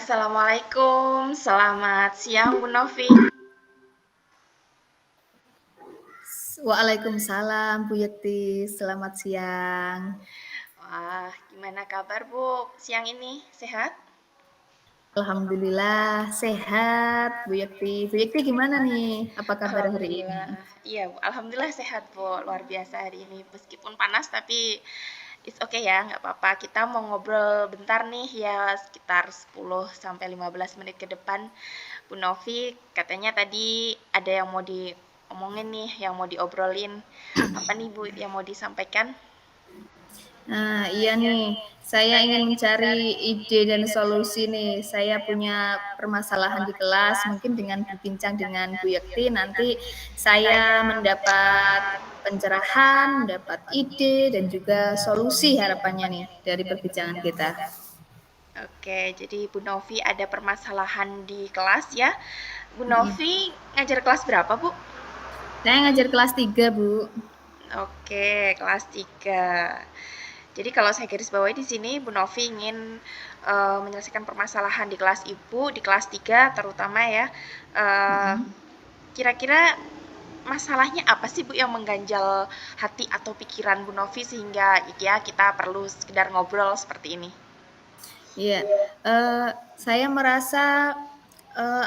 Assalamualaikum, selamat siang Bu Novi. Waalaikumsalam Bu Yeti, selamat siang. Wah, gimana kabar Bu siang ini? Sehat? Alhamdulillah sehat Bu Yeti. Bu Yeti gimana nih? Apa kabar hari ini? Alhamdulillah. Iya, Bu. Alhamdulillah sehat Bu. Luar biasa hari ini. Meskipun panas tapi it's okay ya, nggak apa-apa. Kita mau ngobrol bentar nih ya, sekitar 10 sampai 15 menit ke depan. Bu Novi katanya tadi ada yang mau diomongin nih, yang mau diobrolin. Apa nih Bu yang mau disampaikan? Nah, iya nih, saya ingin mencari ide dan solusi nih. Saya punya permasalahan di kelas, mungkin dengan berbincang dengan Bu Yeti nanti saya mendapat pencerahan, mendapat ide dan juga solusi harapannya nih dari perbincangan kita. Oke, jadi Bu Novi ada permasalahan di kelas ya. Bu Mm-mm. Novi ngajar kelas berapa, Bu? Saya ngajar kelas 3, Bu. Oke, kelas 3. Jadi kalau saya garis bawahi di sini, Bu Novi ingin menyelesaikan permasalahan di kelas Ibu, di kelas 3 terutama ya. Eh, Mm-mm. Kira-kira masalahnya apa sih Bu yang mengganjal hati atau pikiran Bu Novi sehingga ya kita perlu sekedar ngobrol seperti ini? Iya, saya merasa,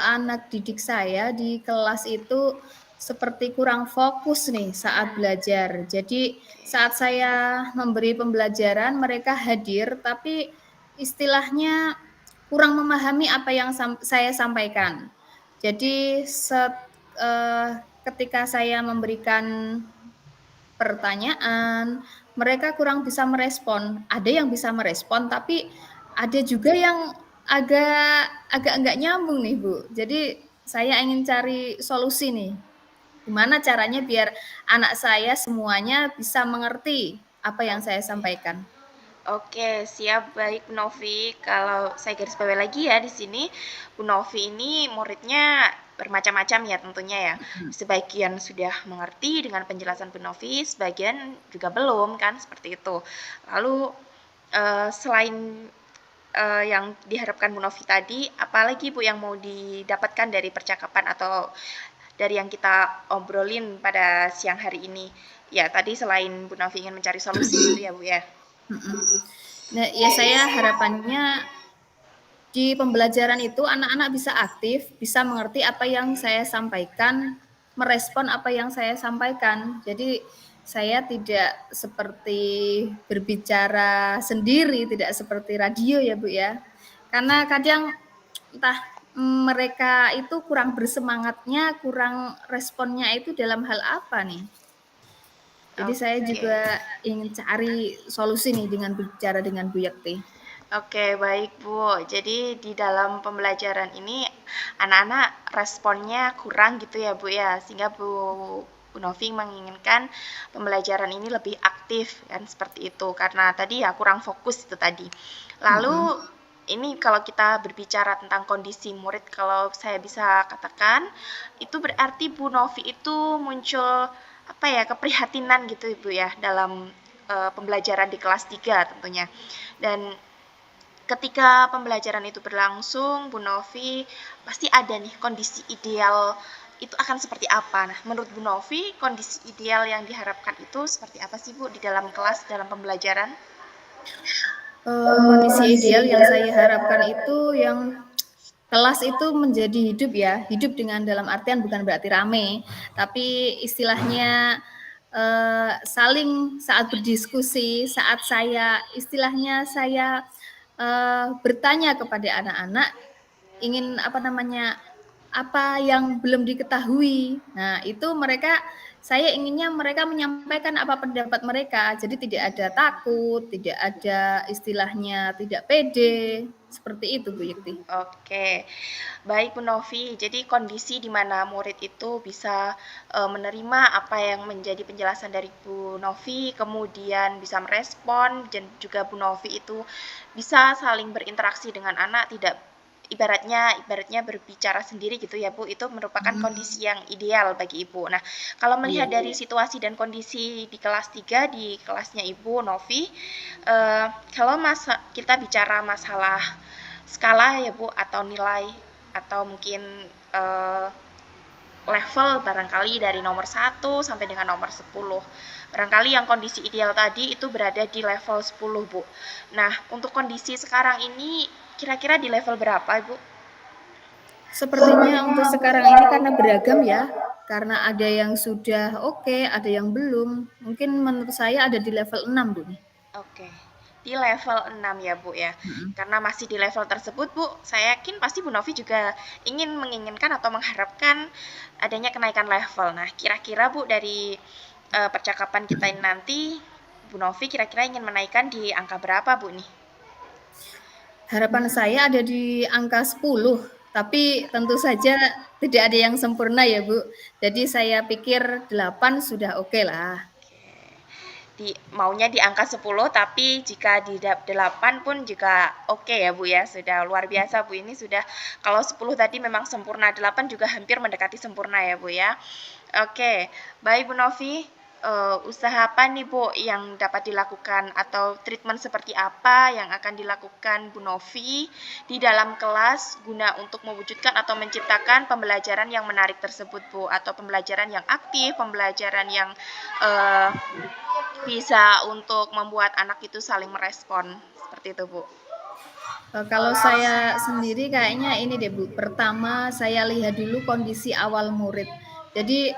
anak didik saya di kelas itu seperti kurang fokus nih saat belajar. Jadi saat saya memberi pembelajaran mereka hadir, tapi istilahnya kurang memahami apa yang saya sampaikan. Jadi ketika saya memberikan pertanyaan, mereka kurang bisa merespon. Ada yang bisa merespon, tapi ada juga yang agak agak nggak nyambung nih, Bu. Jadi saya ingin cari solusi nih, gimana caranya biar anak saya semuanya bisa mengerti apa yang saya Oke. sampaikan? Oke, siap, baik Bu Novi. Kalau saya garis bawahi lagi ya di sini, Bu Novi ini muridnya bermacam-macam ya tentunya ya. Mhm. Sebagian sudah mengerti dengan penjelasan Bu Novi, sebagian juga belum kan seperti itu. Lalu selain yang diharapkan Bu Novi tadi, apalagi Bu yang mau didapatkan dari percakapan atau dari yang kita obrolin pada siang hari ini? Ya, tadi selain Bu Novi ingin mencari solusi gitu ya Bu ya. Mhm. Nah, ya saya harapannya di pembelajaran itu anak-anak bisa aktif, bisa mengerti apa yang saya sampaikan, merespon apa yang saya sampaikan. Jadi saya tidak seperti berbicara sendiri, tidak seperti radio ya Bu ya. Karena kadang entah mereka itu kurang bersemangatnya, kurang responnya itu dalam hal apa nih. Jadi saya Oke. juga ingin cari solusi nih dengan bicara dengan Bu Yakti. Oke, baik Bu. Jadi di dalam pembelajaran ini anak-anak responnya kurang gitu ya Bu ya, sehingga Bu Novi menginginkan pembelajaran ini lebih aktif kan seperti itu karena tadi ya kurang fokus itu tadi. Lalu Mhm. ini kalau kita berbicara tentang kondisi murid, kalau saya bisa katakan itu berarti Bu Novi itu muncul apa ya keprihatinan gitu Ibu ya dalam pembelajaran di kelas 3 tentunya. Dan ketika pembelajaran itu berlangsung, Bu Novi pasti ada nih kondisi ideal itu akan seperti apa. Nah, menurut Bu Novi, kondisi ideal yang diharapkan itu seperti apa sih Bu di dalam kelas, dalam pembelajaran? Kondisi ideal yang saya harapkan itu yang kelas itu menjadi hidup ya, hidup dengan dalam artian bukan berarti rame, tapi istilahnya, saling saat berdiskusi, saat saya istilahnya saya, bertanya kepada anak-anak, ingin apa namanya, apa yang belum diketahui. Nah, itu saya inginnya mereka menyampaikan apa pendapat mereka, jadi tidak ada takut, tidak ada istilahnya tidak pede, seperti itu Bu Yukti. Oke, baik Bu Novi. Jadi kondisi di mana murid itu bisa menerima apa yang menjadi penjelasan dari Bu Novi, kemudian bisa merespon dan juga Bu Novi itu bisa saling berinteraksi dengan anak, tidak ibaratnya berbicara sendiri gitu ya Bu. Itu merupakan Mhm, kondisi yang ideal bagi Ibu. Nah, kalau iya. melihat dari situasi dan kondisi di kelas 3 di kelasnya Ibu Novi, kalau kita bicara masalah skala ya Bu, atau nilai, atau mungkin eh, level barangkali dari nomor 1 sampai dengan nomor 10. Barangkali yang kondisi ideal tadi itu berada di level 10, Bu. Nah, untuk kondisi sekarang ini kira-kira di level berapa, Bu? Sepertinya untuk sekarang ini karena beragam ya, karena ada yang sudah oke, ada yang belum. Mungkin menurut saya ada di level 6 Bu nih. Oke, di level 6 ya Bu ya. Mhm. Karena masih di level tersebut Bu, saya yakin pasti Bu Novi juga menginginkan atau mengharapkan adanya kenaikan level. Nah, kira-kira Bu dari percakapan kita ini nanti, Bu Novi kira-kira ingin menaikkan di angka berapa Bu nih? Harapan saya ada di angka 10, tapi tentu saja tidak ada yang sempurna ya Bu. Jadi saya pikir 8 sudah oke lah. Maunya di angka 10 tapi jika di 8 pun juga oke ya Bu ya, sudah luar biasa Bu, ini sudah, kalau 10 tadi memang sempurna, 8 juga hampir mendekati sempurna ya Bu ya. Oke, baik Bu Novi, usaha apa nih Bu yang dapat dilakukan atau treatment seperti apa yang akan dilakukan Bu Novi di dalam kelas guna untuk mewujudkan atau menciptakan pembelajaran yang menarik tersebut Bu, atau pembelajaran yang aktif, pembelajaran yang eh, bisa untuk membuat anak itu saling merespon, seperti itu Bu. Kalau saya sendiri kayaknya ini deh Bu, pertama saya lihat dulu kondisi awal murid. Jadi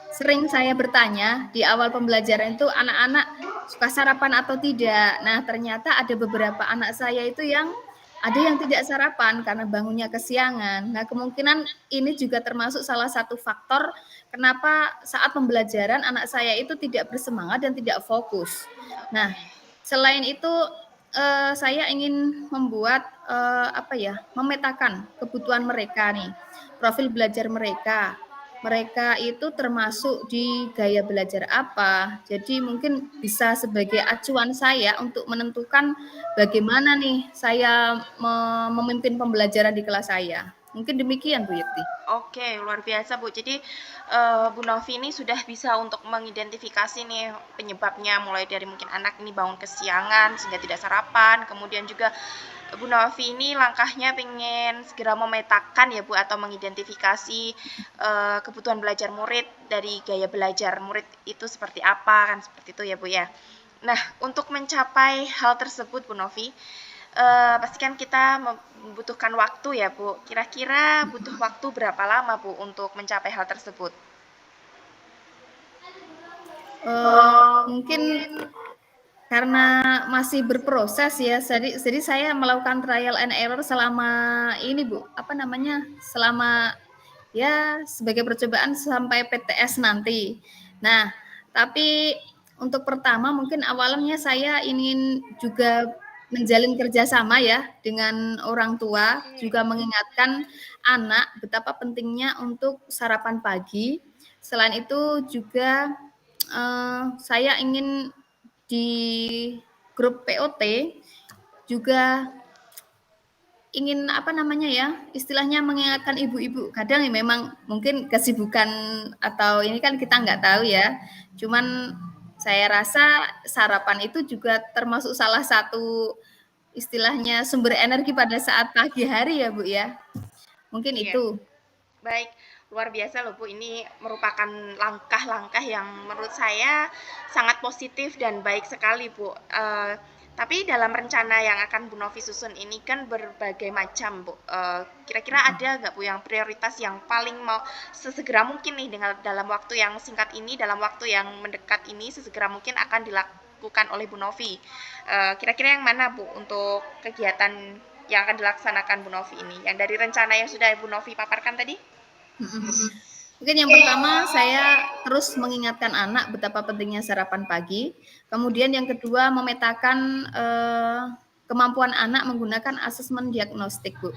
sering saya bertanya di awal pembelajaran itu anak-anak suka sarapan atau tidak. Nah ternyata ada beberapa anak saya itu yang ada yang tidak sarapan karena bangunnya kesiangan. Nah kemungkinan ini juga termasuk salah satu faktor kenapa saat pembelajaran anak saya itu tidak bersemangat dan tidak fokus. Nah selain itu saya ingin membuat, apa ya, memetakan kebutuhan mereka nih, profil belajar mereka. Mereka itu termasuk di gaya belajar apa, jadi mungkin bisa sebagai acuan saya untuk menentukan bagaimana nih saya memimpin pembelajaran di kelas saya. Mungkin demikian Bu Yeti. Oke, luar biasa Bu. Jadi Bu Novi ini sudah bisa untuk mengidentifikasi nih penyebabnya, mulai dari mungkin anak ini bangun kesiangan sehingga tidak sarapan, kemudian juga Bu Novi ini langkahnya pengen segera memetakan ya Bu, atau mengidentifikasi kebutuhan belajar murid dari gaya belajar murid itu seperti apa, kan seperti itu ya Bu ya. Nah, untuk mencapai hal tersebut Bu Novi, pastikan kita membutuhkan waktu ya Bu. Kira-kira butuh waktu berapa lama Bu untuk mencapai hal tersebut? Mungkin karena masih berproses ya, jadi saya melakukan trial and error selama ini Bu, apa namanya, selama ya sebagai percobaan sampai PTS nanti. Nah, tapi untuk pertama mungkin awalnya saya ingin juga menjalin kerjasama ya dengan orang tua, juga mengingatkan anak betapa pentingnya untuk sarapan pagi. Selain itu juga saya ingin di grup POT juga ingin apa namanya ya, istilahnya mengingatkan ibu-ibu. Kadang ya memang mungkin kesibukan atau ini kan kita nggak tahu ya. Cuman saya rasa sarapan itu juga termasuk salah satu istilahnya sumber energi pada saat pagi hari ya Bu ya. Mungkin Iya. itu. Baik, luar biasa loh Bu. Ini merupakan langkah-langkah yang menurut saya sangat positif dan baik sekali Bu. Tapi dalam rencana yang akan Bu Novi susun ini kan berbagai macam Bu. Kira-kira ada nggak Bu yang prioritas yang paling mau sesegera mungkin nih, dengan dalam waktu yang singkat ini, dalam waktu yang mendekat ini, sesegera mungkin akan dilakukan oleh Bu Novi. Kira-kira yang mana Bu untuk kegiatan yang akan dilaksanakan Bu Novi ini? Yang dari rencana yang sudah Bu Novi paparkan tadi? Mungkin yang pertama saya terus mengingatkan anak betapa pentingnya sarapan pagi. Kemudian yang kedua memetakan kemampuan anak menggunakan asesmen diagnostik, Bu.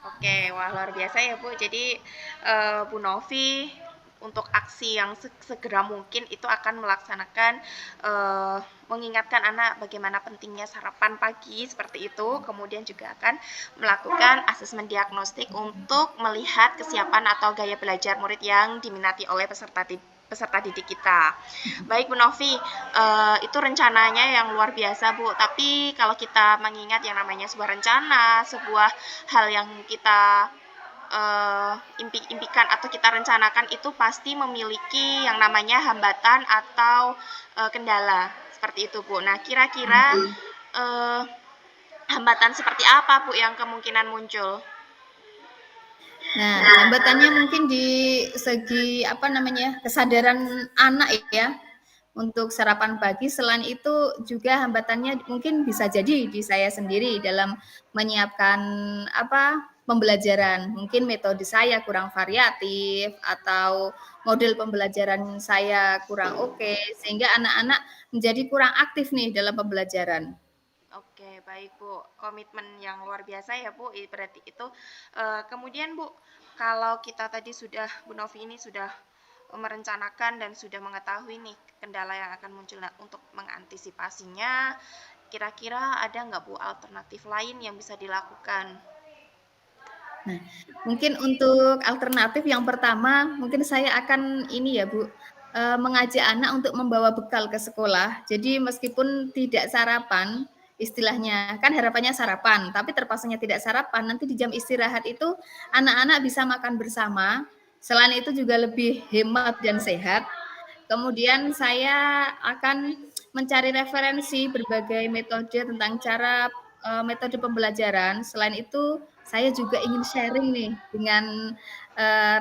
Oke, wah luar biasa ya Bu. Jadi Bu Novi untuk aksi yang segera mungkin itu akan melaksanakan, mengingatkan anak bagaimana pentingnya sarapan pagi seperti itu, kemudian juga akan melakukan asesmen diagnostik untuk melihat kesiapan atau gaya belajar murid yang diminati oleh peserta peserta didik kita. Baik Bu Novi, itu rencananya yang luar biasa Bu, tapi kalau kita mengingat yang namanya sebuah rencana, sebuah hal yang kita impikan atau kita rencanakan itu pasti memiliki yang namanya hambatan atau kendala seperti itu Bu. Nah kira-kira hambatan seperti apa Bu yang kemungkinan muncul? Nah, hambatannya mungkin di segi apa namanya kesadaran anak ya untuk sarapan pagi. Selain itu juga hambatannya mungkin bisa jadi di saya sendiri dalam menyiapkan apa pembelajaran. Mungkin metode saya kurang variatif atau model pembelajaran saya kurang oke, sehingga anak-anak menjadi kurang aktif nih dalam pembelajaran. Oke, baik Bu. Komitmen yang luar biasa ya Bu. Berarti itu kemudian Bu, kalau kita tadi sudah Bu Novi ini sudah merencanakan dan sudah mengetahui nih kendala yang akan muncul. Nah, untuk mengantisipasinya, kira-kira ada nggak Bu alternatif lain yang bisa dilakukan? Nah, mungkin untuk alternatif yang pertama, mungkin saya akan ini ya Bu, mengajak anak untuk membawa bekal ke sekolah. Jadi meskipun tidak sarapan, istilahnya kan harapannya sarapan, tapi terpaksanya tidak sarapan, nanti di jam istirahat itu anak-anak bisa makan bersama. Selain itu juga lebih hemat dan sehat. Kemudian saya akan mencari referensi berbagai metode tentang cara metode pembelajaran. Selain itu, saya juga ingin sharing nih dengan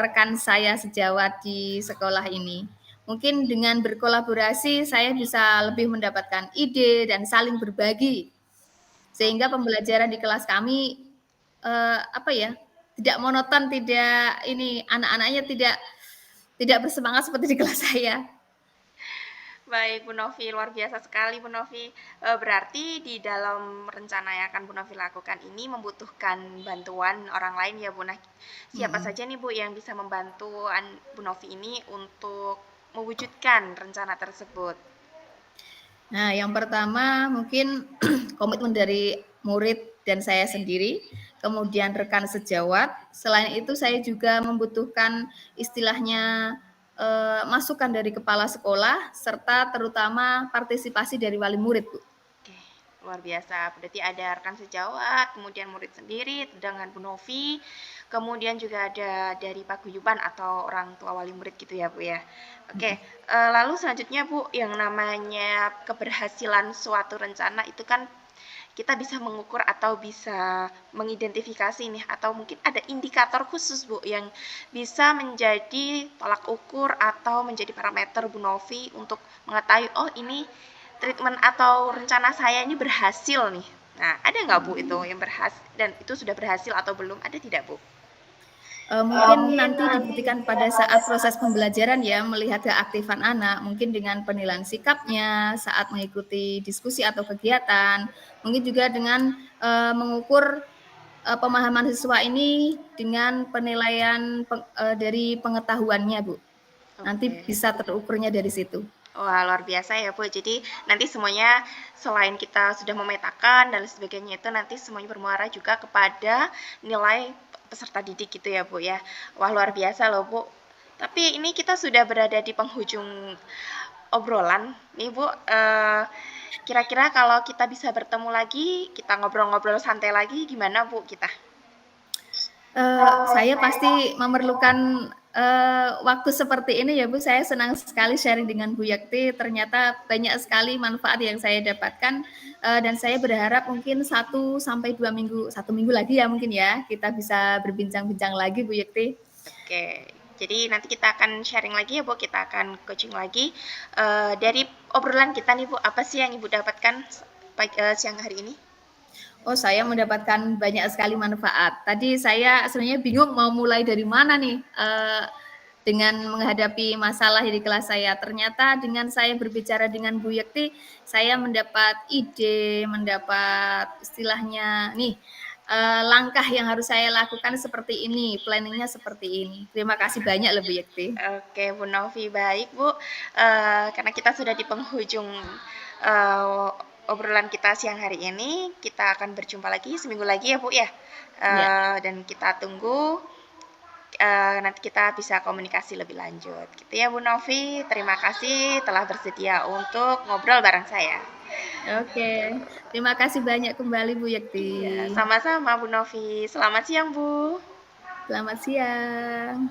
rekan saya sejawat di sekolah ini. Mungkin dengan berkolaborasi saya bisa lebih mendapatkan ide dan saling berbagi sehingga pembelajaran di kelas kami apa ya tidak monoton, tidak ini anak-anaknya tidak bersemangat seperti di kelas saya. Baik Bu Novi, luar biasa sekali Bu Novi. Berarti di dalam rencana yang akan Bu Novi lakukan ini membutuhkan bantuan orang lain ya Bu. Nah, siapa Hmm. saja nih Bu yang bisa membantu Bu Novi ini untuk mewujudkan rencana tersebut? Nah, yang pertama mungkin komitmen dari murid dan saya sendiri, kemudian rekan sejawat. Selain itu saya juga membutuhkan istilahnya masukan dari kepala sekolah serta terutama partisipasi dari wali murid, Bu. Oke, luar biasa. Berarti ada rekan sejawat, kemudian murid sendiri dengan Bu Novi, kemudian juga ada dari paguyuban atau orang tua wali murid gitu ya Bu ya. Oke, lalu selanjutnya Bu, yang namanya keberhasilan suatu rencana itu kan kita bisa mengukur atau bisa mengidentifikasi nih atau mungkin ada indikator khusus Bu yang bisa menjadi tolak ukur atau menjadi parameter Bu Novi untuk mengetahui oh ini treatment atau rencana saya ini berhasil nih. Nah, ada nggak Bu itu yang berhasil dan itu sudah berhasil atau belum? Ada tidak Bu? Mungkin nanti dibuktikan pada saat proses pembelajaran ya, melihat keaktifan anak, mungkin dengan penilaian sikapnya saat mengikuti diskusi atau kegiatan, mungkin juga dengan mengukur pemahaman siswa ini dengan penilaian dari pengetahuannya, Bu. Nanti Oke. bisa terukurnya dari situ. Wah, luar biasa ya Bu. Jadi nanti semuanya selain kita sudah memetakan dan sebagainya itu nanti semuanya bermuara juga kepada nilai peserta didik gitu ya Bu ya. Wah, luar biasa loh Bu. Tapi ini kita sudah berada di penghujung obrolan nih Bu. Kira-kira kalau kita bisa bertemu lagi, kita ngobrol-ngobrol santai lagi, gimana Bu kita? Saya pasti memerlukan waktu seperti ini ya Bu. Saya senang sekali sharing dengan Bu Yakti. Ternyata banyak sekali manfaat yang saya dapatkan dan saya berharap mungkin 1 sampai 2 minggu, 1 minggu lagi ya mungkin ya kita bisa berbincang-bincang lagi Bu Yakti. Oke, jadi nanti kita akan sharing lagi ya Bu, kita akan coaching lagi. Dari obrolan kita nih Bu, apa sih yang Ibu dapatkan siang hari ini? Oh, saya mendapatkan banyak sekali manfaat. Tadi saya sebenarnya bingung mau mulai dari mana nih dengan menghadapi masalah di kelas saya. Ternyata dengan saya berbicara dengan Bu Yakti, saya mendapat ide, mendapat istilahnya nih langkah yang harus saya lakukan seperti ini, planningnya seperti ini. Terima kasih banyak loh Bu Yakti. Oke, Bu Novi, baik Bu. Karena kita sudah di penghujung obrolan kita siang hari ini, kita akan berjumpa lagi seminggu lagi ya Bu ya. Ya. Dan kita tunggu nanti kita bisa komunikasi lebih lanjut. Gitu ya Bu Novi, terima kasih telah bersedia untuk ngobrol bareng saya. Oke, terima kasih banyak kembali Bu Yekti. Iya, sama-sama Bu Novi. Selamat siang Bu. Selamat siang.